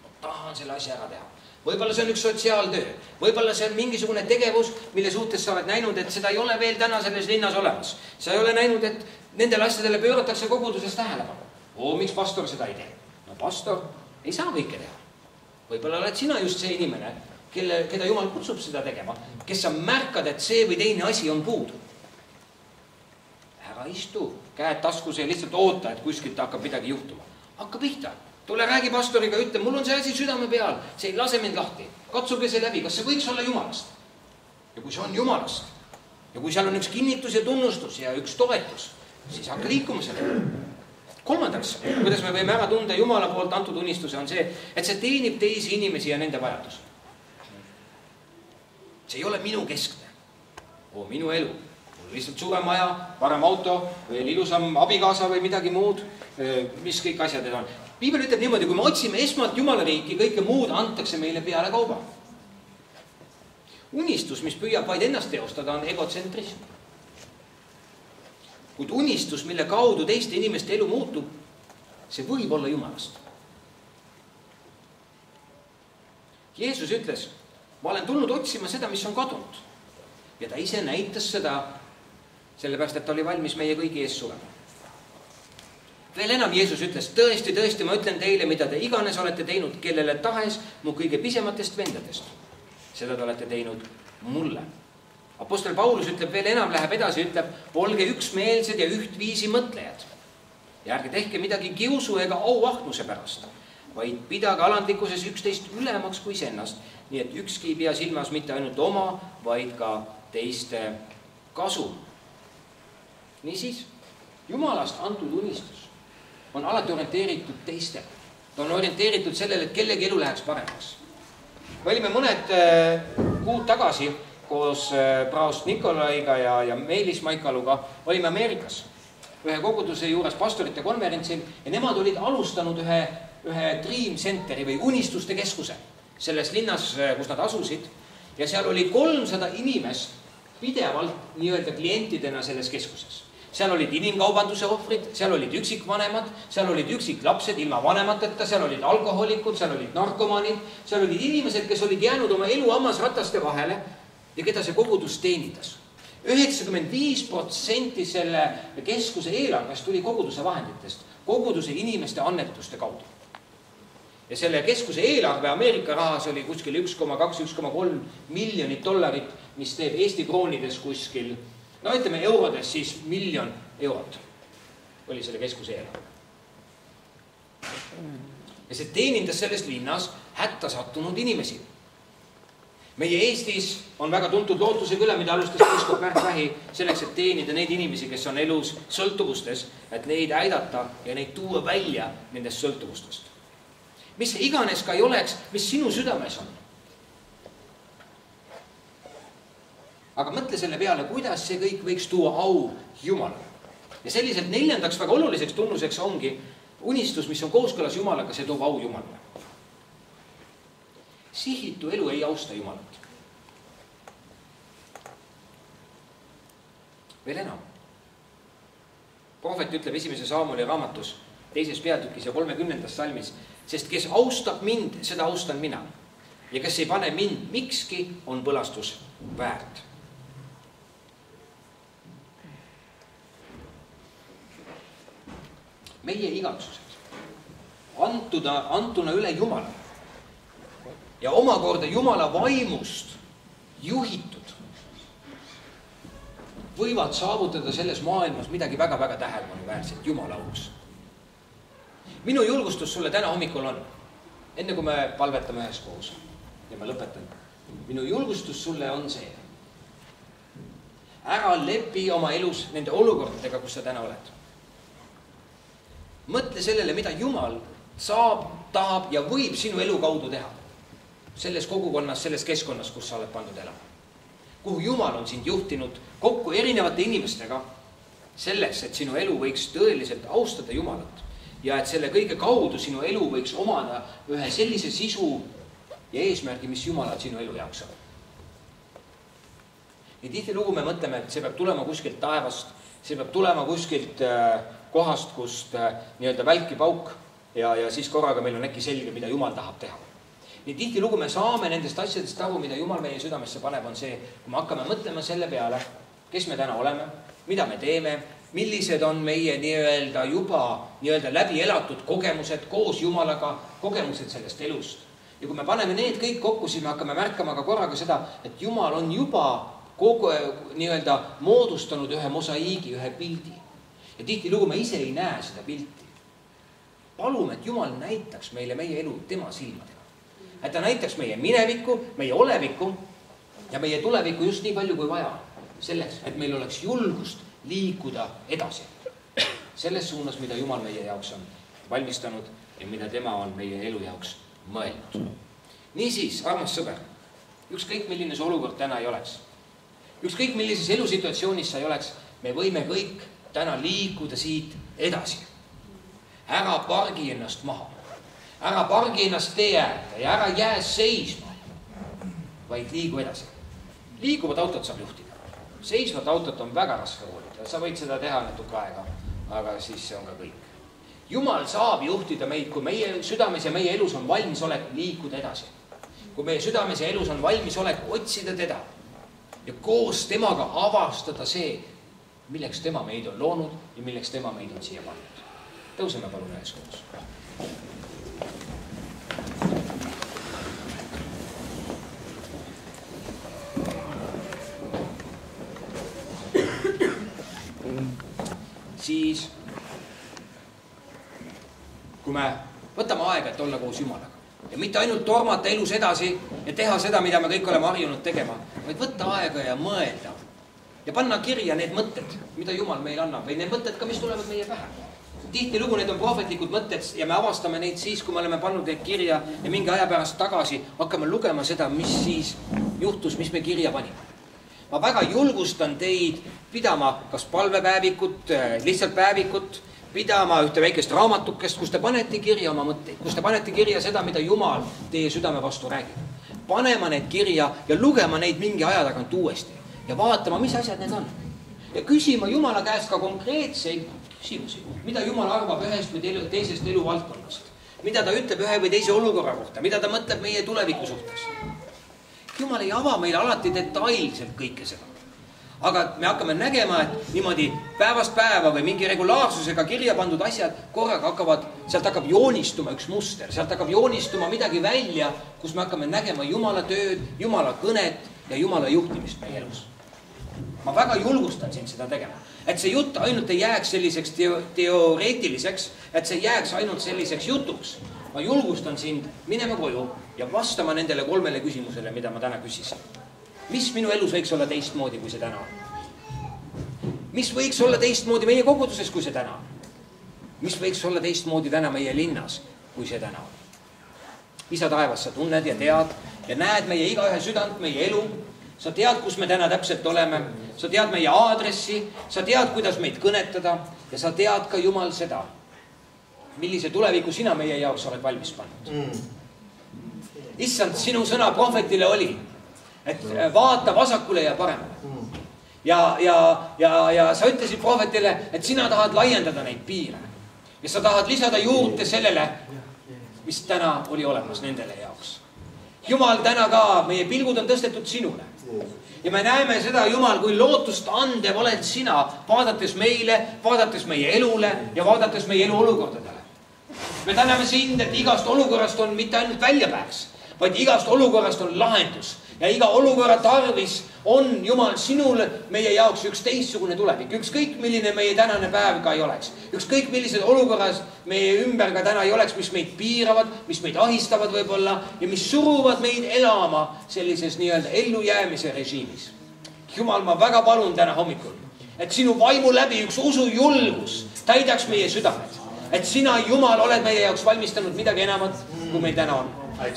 Ma tahan selle asja ära teha. Võib-olla see on üks sotsiaaltöö, võib-olla see on mingisugune tegevus, mille suhtes sa oled näinud, et seda ei ole veel täna selles linnas olemas. Sa ei ole näinud, et nendele asjadele pööratakse koguduses tähelepanu. Miks pastor seda ei tee? No pastor ei saa kõike teha. Võib-olla oled sina just see inimene, keda Jumal kutsub seda tegema, kes sa märkad, et see või teine asi on puudu. Ära istu, käed taskus ja lihtsalt oota, et kuskilt hakkab midagi juhtuma. Hakka pihta. Tule räägi pastoriga, ütle, mul on see asi südame peal, see ei lase mind lahti. Katsuge see läbi, kas see võiks olla Jumalast? Ja kui see on Jumalast, ja kui seal on üks kinnitus ja tunnustus ja üks toetus, siis hakka liikuma selle. Kolmandaks, kuidas me võime ära tunda Jumala poolt antud unistuse, on see, et see teenib teisi inimesi ja nende vajadus. See ei ole minu keskne. Minu elu. Mul lihtsalt suurem maja, parem auto, veel ilusam abikaasa või midagi muud, mis kõik asjad need on. Piibel ütleb niimoodi, kui me otsime esmalt Jumala riiki, kõike muud antakse meile peale kauba. Unistus, mis püüab vaid ennast teostada, on egotsentrism. Kuid unistus, mille kaudu teiste inimeste elu muutub, see võib olla Jumalast. Jeesus ütles, ma olen tulnud otsima seda, mis on kadunud. Ja ta ise näitas seda, sellepärast, et ta oli valmis meie kõigi ees surema. Veel enam Jeesus ütles, tõesti, ma ütlen teile, mida te iganes olete teinud, kellele tahes mu kõige pisematest vendadest. Seda te olete teinud mulle. Apostel Paulus ütleb veel enam, läheb edasi, ütleb, olge üksmeelsed ja ühtviisi mõtlejad. Ja ärge tehke midagi kiusu ega auahnuse pärast, vaid pidage alandlikkuses üksteist ülemaks kui ennast, nii et ükski ei pea silmas mitte ainult oma, vaid ka teiste kasu. Niisiis, Jumalast antud unistus on alati orienteeritud teistele. Ta on orienteeritud sellele, et kellegi elu läheks paremaks. Me olime mõned kuud tagasi koos praost Nikolaiga ja Meelis Maikaluga olime Ameerikas ühe koguduse juures pastorite konverentsil ja nemad olid alustanud ühe Dream Centeri või unistuste keskuse selles linnas, kus nad asusid ja seal oli 300 inimest pidevalt nii-öelda klientidena selles keskuses. Seal olid inimkaubanduse ohvrid, seal olid üksikvanemad, seal olid üksiklapsed ilma vanemateta, seal olid alkoholikud, seal olid narkomanid, seal olid inimesed, kes olid jäänud oma elu hammasrataste vahele ja keda see kogudus teenindas. 95% selle keskuse eelarvest tuli koguduse vahenditest, koguduse inimeste annetuste kaudu. Ja selle keskuse eelarve Ameerika rahas oli kuskil 1,2–1,3 miljonit dollarit, mis teeb Eesti kroonides kuskil, no ütleme eurodes siis 1 miljon eurot oli selle keskuse eelarve. Ja see teenindas selles linnas hätta sattunud inimesi. Meie Eestis on väga tuntud Lootuse küla, mida alustas piiskop Märt Vähi selleks, et teenida neid inimesi, kes on elus sõltuvustes, et neid aidata ja neid tuua välja nendest sõltuvustest. Mis iganes ka ei oleks, mis sinu südames on. Aga mõtle selle peale, kuidas see kõik võiks tuua au Jumalale. Ja selliselt 4. väga oluliseks tunnuseks ongi unistus, mis on kooskõlas Jumalaga, see toob au Jumalale. Sihitu elu ei austa Jumalat. Veel enam. Prohvet ütleb 1. Saamuli raamatus 2. peatükis ja 30. salmis, sest kes austab mind, seda austan mina. Ja kes ei pane mind mikski, on põlastus väärt. Meie igatsused antuna üle Jumala ja omakorda Jumala vaimust juhitud võivad saavutada selles maailmas midagi väga-väga tähelepanuväärset Jumala auks. Minu julgustus sulle täna hommikul on, enne kui me palvetame üheskoos ja ma lõpetan, minu julgustus sulle on see. Ära lepi oma elus nende olukordadega, kus sa täna oled. Mõtle sellele, mida Jumal saab, tahab ja võib sinu elu kaudu teha. Selles kogukonnas, selles keskkonnas, kus sa oled pandud elama. Kuhu Jumal on sind juhtinud kokku erinevate inimestega selleks, et sinu elu võiks tõeliselt austada Jumalat ja et selle kõige kaudu sinu elu võiks omada ühe sellise sisu ja eesmärgi, mis Jumalal sinu elu jaoks on. Ja tihtilugu me mõtleme, et see peab tulema kuskilt taevast, see peab tulema kuskilt kohast, kust nii-öelda välki pauk ja siis korraga meil on äkki selge, mida Jumal tahab teha. Nii tihtilugu me saame nendest asjadest aru, mida Jumal meie südamesse paneb, on see, kui me hakkame mõtlema selle peale, kes me täna oleme, mida me teeme, millised on meie nii-öelda juba nii-öelda läbi elatud kogemused koos Jumalaga, kogemused sellest elust. Ja kui me paneme need kõik kokku, siis me hakkame märkama ka korraga seda, et Jumal on juba kogu nii-öelda moodustanud ühe mosaiigi, ühe pildi. Ja tihtilugu me ise ei näe seda pilti. Palume, et Jumal näitaks meile meie elu tema silmadega. Et ta näitaks meie minevikku, meie olevikku ja meie tulevikku just nii palju kui vaja. Selleks, et meil oleks julgust liikuda edasi. Selles suunas, mida Jumal meie jaoks on valmistanud ja mida tema on meie elu jaoks mõelnud. Niisiis, armas sõber, ükskõik milline see olukord täna ei oleks. Ükskõik millises elusituatsioonis sa ei oleks, me võime kõik täna liikuda siit edasi. Ära pargi ennast maha. Ära pargi ennast tee äärde ja ära jää seisma, vaid liigu edasi. Liiguvat autot saab juhtida. Seisvat autot on väga raske hoolida. Sa võid seda teha natuke aega, aga siis see on ka kõik. Jumal saab juhtida meid, kui meie südames ja meie elus on valmisolek liikuda edasi. Kui meie südames ja elus on valmisolek otsida teda ja koos temaga avastada see, milleks tema meid on loonud ja milleks tema meid on siia pannud. Tõuseme palun ühes koos. Siis, kui me võtame aega, et olla koos Jumalaga ja mitte ainult tormata elus edasi ja teha seda, mida me kõik oleme harjunud tegema, vaid võtta aega ja mõelda ja panna kirja need mõtted, mida Jumal meil annab või need mõtted ka, mis tulevad meie pähe. Tihtilugu need on prohvetlikud mõtted ja me avastame neid siis, kui me oleme pannud neid kirja ja mingi aja pärast tagasi hakkame lugema seda, mis siis juhtus, mis me kirja panime. Ma väga julgustan teid pidama kas palvepäevikut, lihtsalt päevikut, pidama ühte väikest raamatukest, kus te panete kirja oma mõtteid, kus te panete kirja seda, mida Jumal teie südame vastu räägib. Panema need kirja ja lugema neid mingi aja tagant uuesti ja vaatama, mis asjad need on. Ja küsima Jumala käest ka konkreetseid küsimusi, mida Jumal arvab ühest või teisest eluvaldkonnast, mida ta ütleb ühe või teise olukorra kohta, mida ta mõtleb meie tuleviku suhtes. Jumal ei ava meile alati detailselt kõike seda. Aga me hakkame nägema, et niimoodi päevast päeva või mingi regulaarsusega kirja pandud asjad korraga hakkavad, sealt hakkab joonistuma üks muster, sealt hakkab joonistuma midagi välja, kus me hakkame nägema Jumala tööd, Jumala kõnet ja Jumala juhtimist meie elus. Ma väga julgustan sind seda tegema, et see jutt ainult ei jääks selliseks teoreetiliseks, et see jääks ainult selliseks jutuks. Ma julgustan sind minema koju ja vastama nendele 3 küsimusele, mida ma täna küsisin. Mis minu elus võiks olla teistmoodi, kui see täna on? Mis võiks olla teistmoodi meie koguduses, kui see täna on? Mis võiks olla teistmoodi täna meie linnas, kui see täna on? Isa taevas, sa tunned ja tead ja näed meie igaühe südant, meie elu. Sa tead, kus me täna täpselt oleme. Sa tead meie aadressi. Sa tead, kuidas meid kõnetada. Ja sa tead ka, Jumal, seda, millise tuleviku sina meie jaoks oled valmis pannud. Issand, sinu sõna prohvetile oli, et vaata vasakule ja paremale. Ja sa ütlesid prohvetile, et sina tahad laiendada neid piire. Ja sa tahad lisada juurde sellele, mis täna oli olemas nendele jaoks. Jumal, täna ka meie pilgud on tõstetud sinule. Ja me näeme seda, Jumal, kui lootust andev oled sina, vaadates meile, vaadates meie elule ja vaadates meie elu olukordadele. Me täname sind, et igast olukorrast on mitte ainult väljapääs, vaid igast olukorrast on lahendus. ja iga olukorra tarvis on Jumal sinule meie jaoks üks teistsugune tulevik. Ükskõik milline meie tänane päev ka ei oleks. Ükskõik millised olukorras meie ümber ka täna ei oleks, mis meid piiravad, mis meid ahistavad võib-olla ja mis suruvad meid elama sellises nii-öelda ellujäämise režiimis. Jumal, ma väga palun täna hommikul, et sinu vaimu läbi üks usujulgus täidaks meie südamed. Et sina, Jumal, oled meie jaoks valmistanud midagi enamat, kui meil täna on.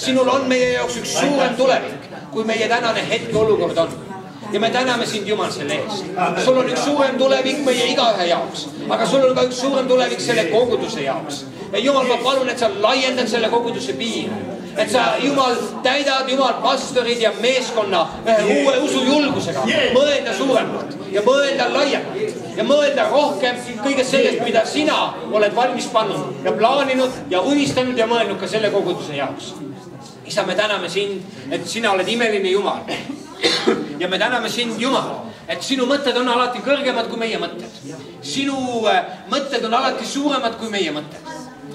Sinul on meie jaoks üks suurem tulevik, kui meie tänane hetke olukord on. Ja me täname sind, Jumal, selle eest. Sul on üks suurem tulevik meie igaühe jaoks, aga sul on ka üks suurem tulevik selle koguduse jaoks. Ja Jumal, ma palun, et sa laiendad selle koguduse piiri. Et sa, Jumal, täidad, Jumal, pastorid ja meeskonna uue usujulgusega. Mõelda suuremalt ja mõelda laiemalt ja mõelda rohkem kõigest sellest, mida sina oled valmis pannud ja plaaninud ja unistanud ja mõelnud ka selle koguduse jaoks. Isa, me täname sind, et sina oled imeline Jumal. Ja me täname sind, Jumal, et sinu mõtted on alati kõrgemad kui meie mõtted. Sinu mõtted on alati suuremad kui meie mõtted.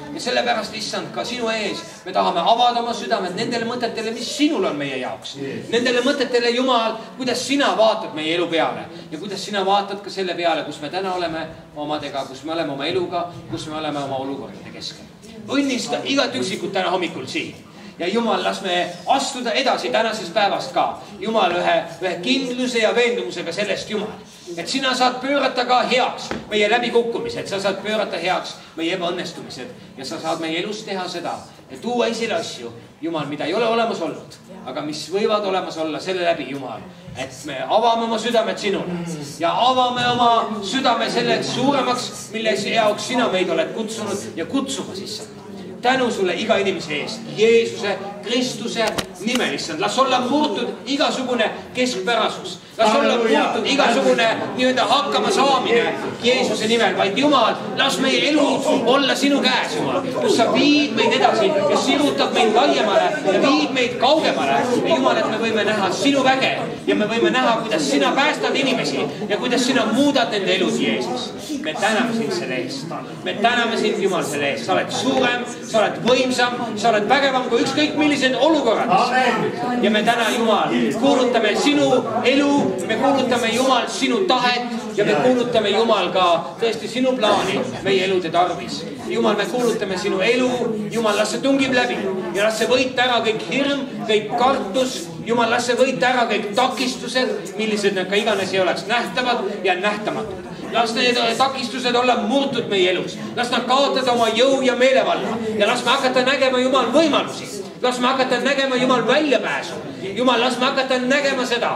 Ja sellepärast, issand, ka sinu ees me tahame avada oma südamed nendele mõtetele, mis sinul on meie jaoks. Nendele mõtetele, Jumal, kuidas sina vaatad meie elu peale ja kuidas sina vaatad ka selle peale, kus me täna oleme omadega, kus me oleme oma eluga, kus me oleme oma olukordade keskel. Õnnista igat üksikut täna hommikul siin. Ja Jumal, las me astuda edasi tänasest päevast ka. Jumal, ühe kindluse ja veendumusega sellest, Jumal. Et sina saad pöörata ka heaks meie läbikukkumised, sa saad pöörata heaks meie ebaõnnestumised ja sa saad meie elus teha seda ja tuua esile asju, Jumal, mida ei ole olemas olnud, aga mis võivad olemas olla selle läbi, Jumal, et me avame oma südamed sinule ja avame oma südame selleks suuremaks, milles jaoks sina meid oled kutsunud ja kutsuma sisse. Tänu sulle iga inimese eest, Jeesuse, Kristuse nimel, issand. Las olla murtud igasugune keskpärasus. Las olla murtud igasugune nii-öelda hakkama saamine Jeesuse nimel. Vaid Jumal, las meie elu olla sinu käes, Jumal. Kus sa viid meid edasi ja sirutad meid laiemale ja viid meid kaugemale. Ja Jumal, et me võime näha sinu väge ja me võime näha, kuidas sina päästad inimesi ja kuidas sina muudad nende elud, Jeesus. Me täname sind selle eest. Me täname sind, Jumal, selle eest. Sa oled suurem, sa oled võimsam, sa oled vägevam kui ükskõik millised olukorrad. Ja me täna, Jumal, kuulutame sinu elu, me kuulutame, Jumal, sinu tahet ja me kuulutame, Jumal, ka tõesti sinu plaani meie elude tarvis. Jumal, me kuulutame sinu elu, Jumal, las see tungib läbi ja las see võita ära kõik hirm, kõik kartus, Jumal, las see võita ära kõik takistused, millised need ka iganes ei oleks nähtavad ja nähtamatud. Las need takistused olla murtud meie elus. Las nad kaotada oma jõu ja meelevalla. Ja las me hakata nägema, Jumal, võimalusi. Las me hakata nägema, Jumal, väljapääsu. Jumal, las me hakata nägema seda,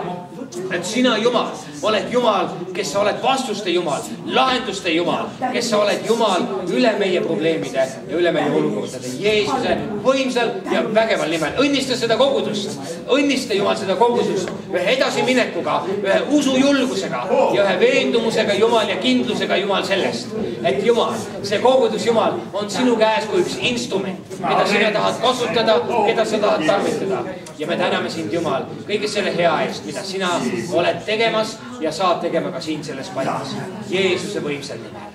et sina, Jumal, oled Jumal, kes sa oled vastuste Jumal, lahenduste Jumal, kes sa oled Jumal üle meie probleemide ja üle meie olukordade. Jeesuse võimsal ja vägeval nimel. Õnnista seda kogudust. Õnnista, Jumal, seda kogudust ühe edasiminekuga, ühe usujulgusega ja ühe veendumusega, Jumal, ja kindlusega, Jumal, sellest, et Jumal, see kogudus, Jumal, on sinu käes kui üks instrument, keda sina tahad kasutada, keda sa tahad tarvitada. Ja me täname sind, Jumal, kõige selle hea eest, mida sina oled tegemas ja saad tegema ka siin selles pajas. Jeesuse võimsal nimel.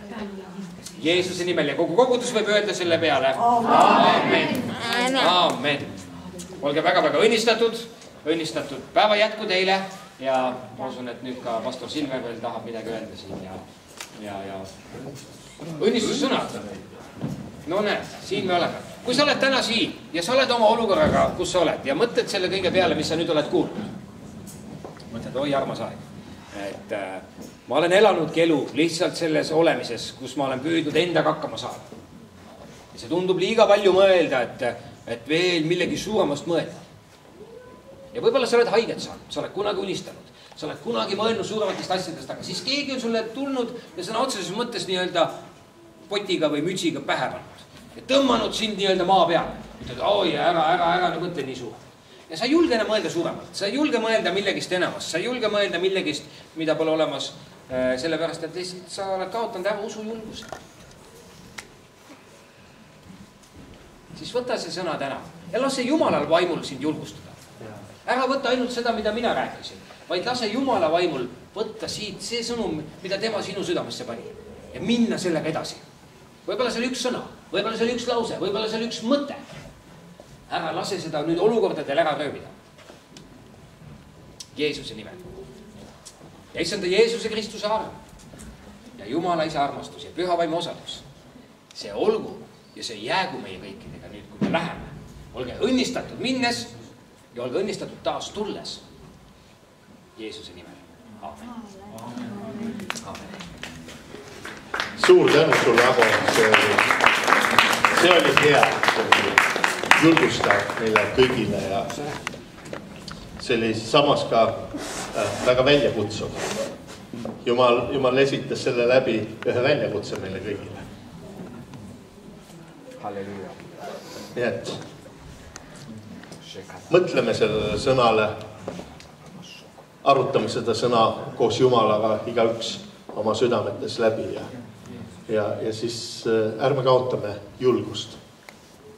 Jeesuse nimel ja kogu kogudus võib öelda selle peale. Amen. Amen. Olge väga-väga õnnistatud päeva jätku teile ja ma usun, et nüüd ka pastor Silver veel tahab midagi öelda siin ja õnnistussõnad. No näed, siin me oleme. Kui sa oled täna siin ja sa oled oma olukorraga, kus sa oled ja mõtled selle kõige peale, mis sa nüüd oled kuulnud. Mõtled, oi armas aeg. Et ma olen elanudki elu lihtsalt selles olemises, kus ma olen püüdnud endaga hakkama saada. Ja see tundub liiga palju mõelda, et veel millegi suuremast mõelda. Ja võib-olla sa oled haiget saanud, sa oled kunagi unistanud, sa oled kunagi mõelnud suurematest asjadest, aga siis keegi on sulle tulnud ja sõna otseses mõttes nii-öelda potiga või mütsiga pähe pannud. Ja tõmmanud sind nii-öelda maa peale. Ütled, oi, ära mõtle nii suur. Ja sa ei julge enam mõelda suuremalt. Sa ei julge mõelda millegist enamast. Sa ei julge mõelda millegist, mida pole olemas. Sellepärast, et lihtsalt sa oled kaotanud ära usujulgust. Siis võta see sõna täna. Ja lase Jumalal vaimul sind julgustada. Ära võtta ainult seda, mida mina rääkisin. Vaid lase Jumala vaimul võtta siit see sõnum, mida tema sinu südamesse pani. Ja minna sellega edasi. Võib-olla see oli üks sõna, võib-olla see oli üks lause, võib-olla see oli üks mõte. Ära lase seda nüüd olukordadel ära röövida. Jeesuse nimel. Ja issanda Jeesuse Kristuse arm ja Jumala isa armastus ja püha vaimu osadus. See olgu ja see jäägu meie kõikidega nüüd, kui me läheme. Olge õnnistatud minnes ja olge õnnistatud taas tulles. Jeesuse nimel. Aamen. Aamen. Suur tänu sulle, Ago. See oli hea. Julgustav meile kõigile ja see oli samas ka väga väljakutsuv. Jumal esitas selle läbi ühe väljakutse meile kõigile. Halleluja. Nii et mõtleme sellele sõnale, arutame seda sõna koos Jumalaga igaüks oma südametes läbi ja siis ärme kaotame julgust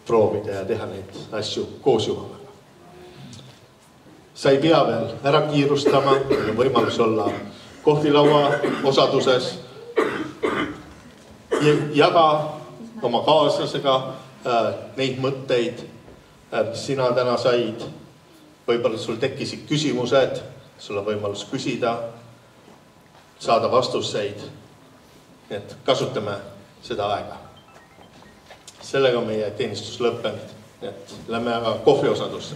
proovida ja teha neid asju koos Jumalaga. Sa ei pea veel ära kiirustama, on võimalus olla kohvilaua osaduses. Jaga oma kaaslasega neid mõtteid, mis sina täna said. Võib-olla sul tekkisid küsimused, sul on võimalus küsida, saada vastuseid. Et kasutame seda aega. Sellega on meie teenistus lõppenud. Et lähme aga kohvi osadusse.